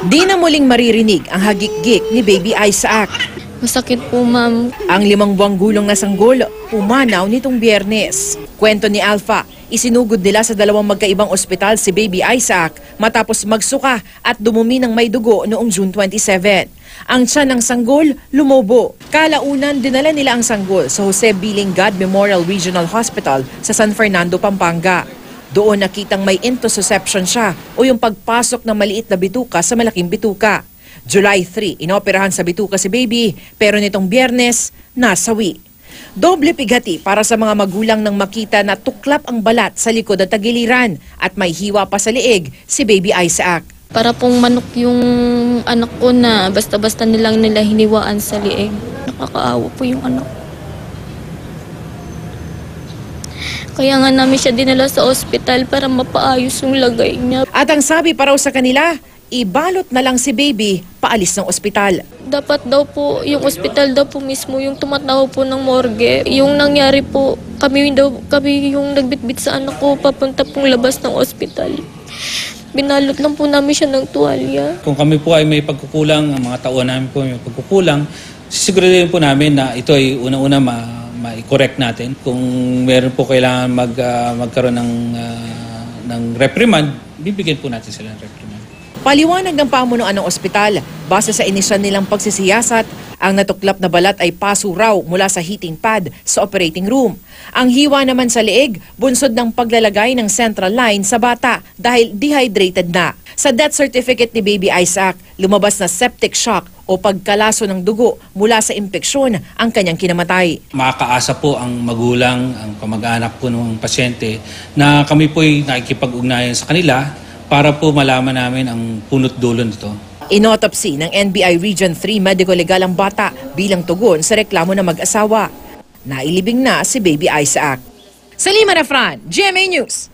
Di na muling maririnig ang hagik-gik ni Baby Isaac. Masakit po, ma'am. Ang 5 buwang gulong na sanggol, pumanaw nitong Biyernes. Kwento ni Alpha, isinugod nila sa 2 magkaibang ospital si Baby Isaac matapos magsuka at dumumi ng may dugo noong June 27. Ang tiyan ng sanggol, lumobo. Kalaunan, dinala nila ang sanggol sa Jose B. Lingad Memorial Regional Hospital sa San Fernando, Pampanga. Doon nakitang may intussusception siya o yung pagpasok ng maliit na bituka sa malaking bituka. July 3, inoperahan sa bituka si Baby, pero nitong Biyernes, nasawi. Doble pighati para sa mga magulang nang makita na tuklap ang balat sa likod at tagiliran at may hiwa pa sa liig si Baby Isaac. Para pong manok yung anak ko na basta-basta nilang nila hiniwaan sa liig. Nakakaawa po yung anak. Kaya nga namin siya dinala sa ospital para mapaayos yung lagay niya. At ang sabi pa raw sa kanila, ibalot na lang si Baby paalis ng ospital. Dapat daw po, yung ospital daw po mismo, yung tumatawag po ng morgue. Yung nangyari po, kami yung nagbitbit sa anak ko papunta pong labas ng ospital. Binalot lang po namin siya ng tuwalya. Kung kami po ay may pagkukulang, ang mga tauhan namin po may pagkukulang, sisiguraduhin po namin na ito ay una-una ma-correct natin. Kung meron po kailangan magkaroon ng reprimand, bibigyan po natin sila ng reprimand. Paliwanag ng pamunuan ng ospital, base sa inisyal nilang pagsisiyasat, ang natuklap na balat ay paso raw mula sa heating pad sa operating room. Ang hiwa naman sa leeg, bunsod ng paglalagay ng central line sa bata dahil dehydrated na. Sa death certificate ni Baby Isaac, lumabas na septic shock o pagkalaso ng dugo mula sa impeksyon ang kanyang kinamatay. Makakaasa po ang magulang, ang kamag-anak po ng pasyente na kami po ay nakikipag-ugnayan sa kanila para po malaman namin ang punot dulo nito. Inautopsy ng NBI Region 3 Medical Legal ang bata bilang tugon sa reklamo ng mag-asawa. Nailibing na si Baby Isaac. Salima Nafran, GMA News.